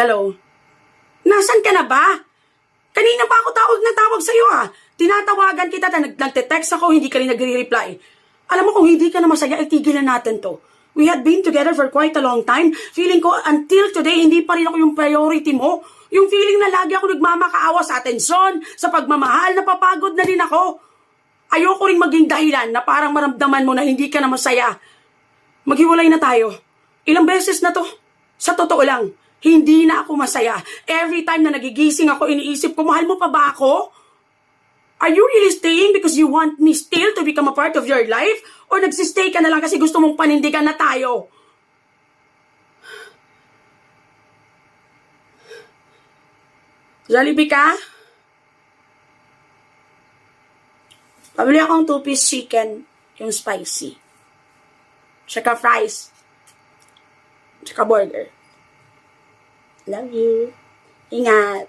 Hello? Nasaan ka na ba? Kanina pa ako tawag sa'yo Tinatawagan kita, nagte-text ako, hindi ka rin nagre-reply. Alam mo kung hindi ka na masaya, itigilan natin to. We had been together for quite a long time. Feeling ko until today, hindi pa rin ako yung priority mo. Yung feeling na lagi ako nagmamakaawa sa atensyon, sa pagmamahal, napapagod na rin ako. Ayoko ring maging dahilan na parang maramdaman mo na hindi ka na masaya. Maghiwalay na tayo. Ilang beses na to. Sa totoo lang, hindi na ako masaya. Every time na nagigising ako, iniisip ko, mahal mo pa ba ako? Are you really staying because you want me still to become a part of your life? Or nagsistay ka na lang kasi gusto mong panindigan na tayo? Jollibee ka? Pabili akong 2-piece chicken, yung spicy. Tsaka fries. Tsaka burger. Love you. Ingat.